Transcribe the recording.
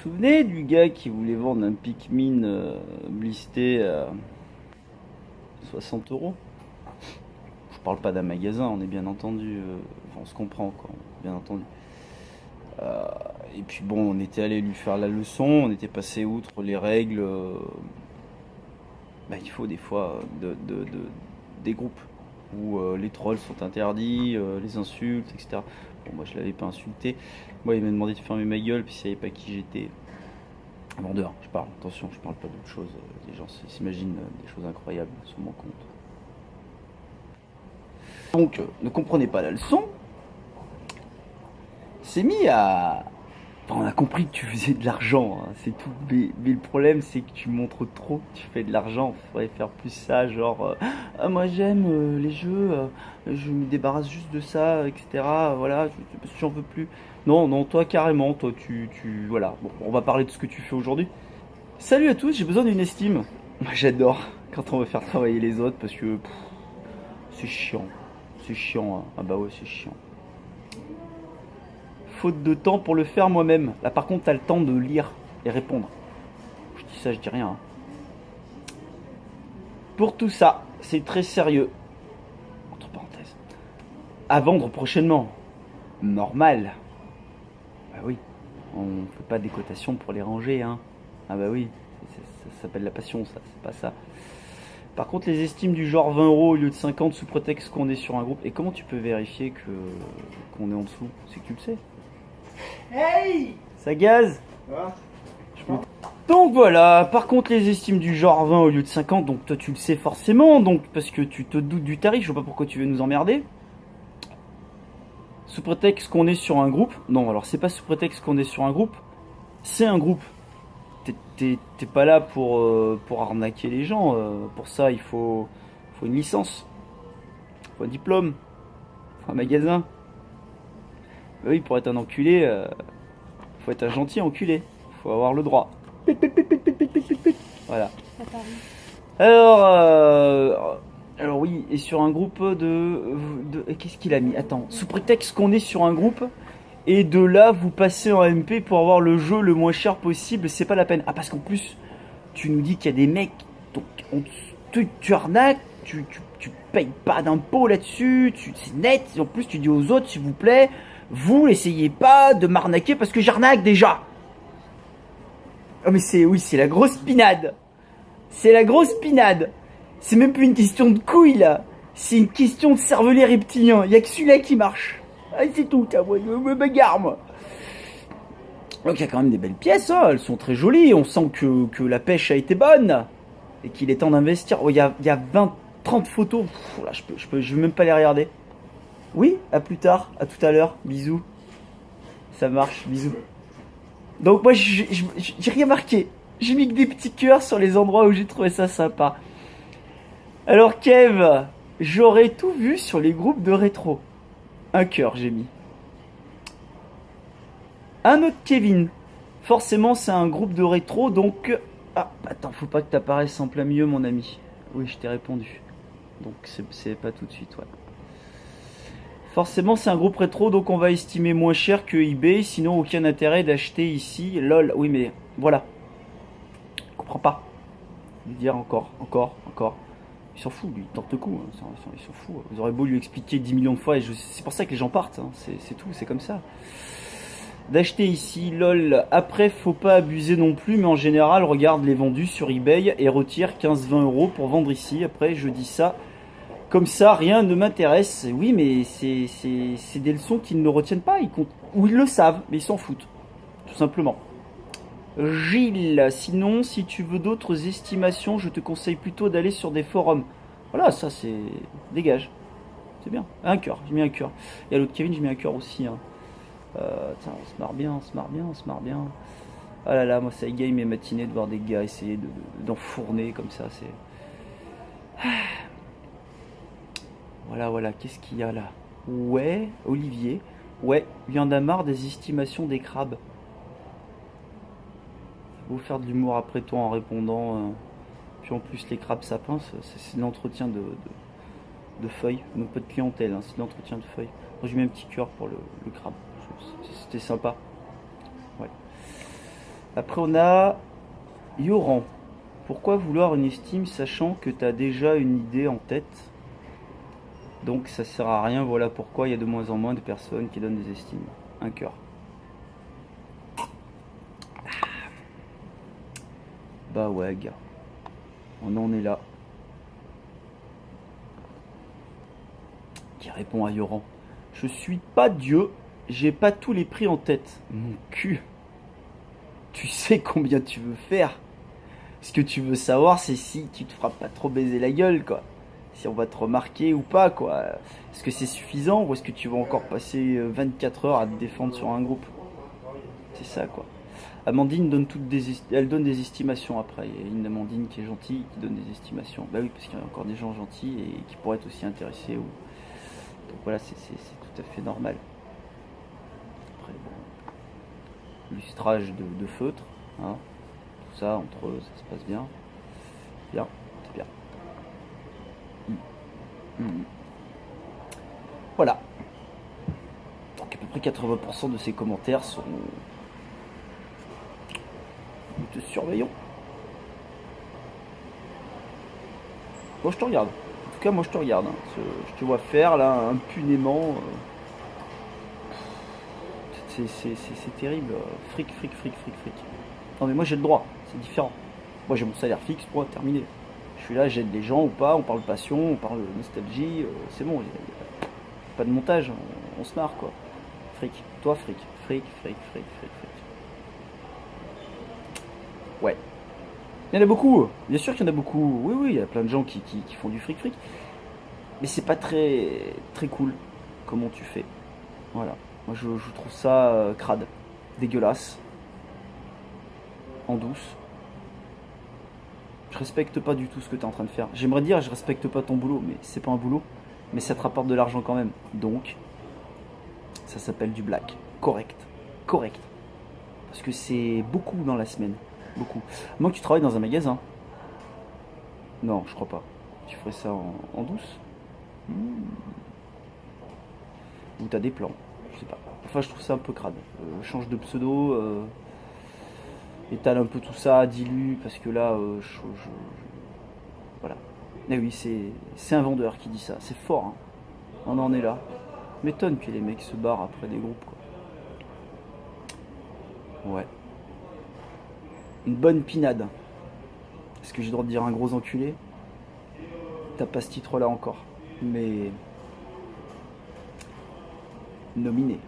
souvenez du gars qui voulait vendre un Pikmin blisté à 60 euros? Je parle pas d'un magasin, on est bien entendu. Enfin, on se comprend, quoi, bien entendu. Euh, et puis bon, on était allé lui faire la leçon, on était passé outre les règles. Il faut des fois des groupes où les trolls sont interdits, les insultes, etc. Bon, moi je l'avais pas insulté. Moi il m'a demandé de fermer ma gueule, puis il savait pas qui j'étais. Vendeur, je parle, attention, je parle pas d'autre chose. Les gens s'imaginent des choses incroyables sur mon compte. Donc, ne comprenez pas la leçon. C'est mis à. Enfin, on a compris que tu faisais de l'argent, hein, c'est tout. Mais le problème, c'est que tu montres trop que tu fais de l'argent. Il faudrait faire plus ça, genre ah, moi j'aime les jeux, je me débarrasse juste de ça, etc. Voilà, j'en veux plus. Non, non, toi carrément, toi voilà. Bon, on va parler de ce que tu fais aujourd'hui. Salut à tous, j'ai besoin d'une estime. Moi j'adore quand on veut faire travailler les autres parce que c'est chiant. C'est chiant, hein. Ah bah ouais, c'est chiant. Faute de temps pour le faire moi-même. Là par contre t'as le temps de lire et répondre. Je dis ça, je dis rien, hein. Pour tout ça, c'est très sérieux. Entre parenthèses. À vendre prochainement. Normal. Bah oui. On fait pas des cotations pour les ranger, hein. Ah bah oui. Ça s'appelle la passion, ça. C'est pas ça. Par contre, les estimes du genre 20 euros au lieu de 50 sous prétexte qu'on est sur un groupe. Et comment tu peux vérifier qu'on est en dessous? C'est que tu le sais. Hey! Ça gaze? Donc voilà, par contre les estimes du genre 20 au lieu de 50, donc toi tu le sais forcément, donc parce que tu te doutes du tarif, je vois pas pourquoi tu veux nous emmerder. Sous prétexte qu'on est sur un groupe. Non, alors c'est pas sous prétexte qu'on est sur un groupe, c'est un groupe. T'es pas là pour arnaquer les gens, pour ça faut une licence, faut un diplôme, faut un magasin. Bah oui, pour être un enculé, faut être un gentil enculé, faut avoir le droit. Voilà. Alors, alors oui, et sur un groupe qu'est-ce qu'il a mis? Attends, sous prétexte qu'on est sur un groupe, et de là vous passez en MP pour avoir le jeu le moins cher possible, c'est pas la peine. Ah parce qu'en plus, tu nous dis qu'il y a des mecs, donc tu arnaques, tu payes pas d'impôts là-dessus, c'est net, en plus tu dis aux autres s'il vous plaît, vous n'essayez pas de m'arnaquer parce que j'arnaque déjà. Oh mais c'est la grosse pinade. C'est la grosse pinade. C'est même plus une question de couilles là. C'est une question de cervelet reptilien. Y'a que celui-là qui marche. Ah, c'est tout, moi, je me bagarre moi. Donc il y a quand même des belles pièces, hein. Elles sont très jolies. On sent que la pêche a été bonne. Et qu'il est temps d'investir. Oh, il y a 20, 30 photos. Pff, là, je veux même pas les regarder. Oui, à plus tard, à tout à l'heure. Bisous. Ça marche, bisous. Donc moi j'ai rien marqué. J'ai mis que des petits cœurs sur les endroits où j'ai trouvé ça sympa. Alors Kev, j'aurais tout vu sur les groupes de rétro. Un cœur j'ai mis. Un autre Kevin. Forcément c'est un groupe de rétro donc... Ah attends, faut pas que t'apparaisses en plein milieu mon ami. Oui je t'ai répondu. Donc c'est pas tout de suite, ouais. Forcément c'est un groupe rétro donc on va estimer moins cher que eBay. Sinon aucun intérêt d'acheter ici. Lol, oui mais voilà. Je comprends pas. Lui dire encore. Il s'en fout, lui, il tente le coup, hein. Il s'en fout. Vous aurez beau lui expliquer 10 millions de fois, et c'est pour ça que les gens partent, hein. C'est tout, c'est comme ça. D'acheter ici, lol. Après, faut pas abuser non plus, mais en général, regarde les vendus sur eBay et retire 15-20 euros pour vendre ici. Après, je dis ça comme ça, rien ne m'intéresse. Oui, mais c'est des leçons qu'ils ne retiennent pas, ou ils le savent, mais ils s'en foutent, tout simplement. Gilles, sinon, si tu veux d'autres estimations, je te conseille plutôt d'aller sur des forums. Voilà, ça c'est... Dégage. C'est bien. Un cœur, j'ai mis un cœur. Et à l'autre Kevin, j'ai mis un cœur aussi, hein. Tiens, on se marre bien, on se marre bien. Ah là là, moi ça égaye mes matinées de voir des gars essayer d'enfourner comme ça, c'est... Voilà, qu'est-ce qu'il y a là? Ouais, Olivier. Ouais, il y en a marre des estimations des crabes. Vous faire de l'humour après toi en répondant. Puis en plus, les crabes sapins, c'est de l'entretien de feuilles. Donc pas de clientèle, hein, c'est de l'entretien de feuilles. J'ai mis un petit cœur pour le crabe. C'était sympa. Ouais. Après, on a Yoran. Pourquoi vouloir une estime sachant que tu as déjà une idée en tête? Donc ça sert à rien, voilà pourquoi il y a de moins en moins de personnes qui donnent des estimes. Un cœur. Bah ouais, gars. On en est là. Qui répond à Yoran. Je suis pas Dieu, j'ai pas tous les prix en tête. Mon cul. Tu sais combien tu veux faire. Ce que tu veux savoir, c'est si tu te feras pas trop baiser la gueule, quoi. Si on va te remarquer ou pas, quoi. Est-ce que c'est suffisant ou est-ce que tu vas encore passer 24 heures à te défendre sur un groupe? C'est ça, quoi. Amandine donne elle donne des estimations après. Il y a une Amandine qui est gentille, qui donne des estimations. Bah oui, parce qu'il y a encore des gens gentils et qui pourraient être aussi intéressés. Donc voilà, c'est tout à fait normal. Après, bon, lustrage de feutre, hein. Tout ça, entre eux, ça se passe bien. Bien, c'est bien. Mm. Voilà. Donc à peu près 80% de ces commentaires sont... Nous te surveillons. Moi je te regarde. En tout cas moi je te regarde. Hein. Je te vois faire là impunément. C'est terrible. Fric, fric, fric, fric, fric. Non mais moi j'ai le droit. C'est différent. Moi j'ai mon salaire fixe, point, terminé. Je suis là, j'aide les gens ou pas, on parle passion, on parle nostalgie, c'est bon, pas de montage, on se marre quoi. Fric, toi fric, fric, fric, fric, fric, fric. Ouais. Il y en a beaucoup, bien sûr qu'il y en a beaucoup. Oui, oui, il y a plein de gens qui font du fric, fric. Mais c'est pas très, très cool comment tu fais. Voilà. Moi je trouve ça crade, dégueulasse, en douce. Je respecte pas du tout ce que tu es en train de faire. J'aimerais dire je respecte pas ton boulot, mais c'est pas un boulot. Mais ça te rapporte de l'argent quand même. Donc, ça s'appelle du black. Correct. Correct. Parce que c'est beaucoup dans la semaine. Beaucoup. Moi que tu travailles dans un magasin. Non, je crois pas. Tu ferais ça en douce. Ou t'as des plans. Je sais pas. Enfin, je trouve ça un peu crade. Change de pseudo. Étale un peu tout ça, dilue. Parce que là, voilà. Mais oui, c'est un vendeur qui dit ça. C'est fort. Hein. On en est là. M'étonne que les mecs se barrent après des groupes, quoi. Ouais. Une bonne pinade. Est-ce que j'ai le droit de dire un gros enculé? T'as pas ce titre-là encore. Mais... nominé.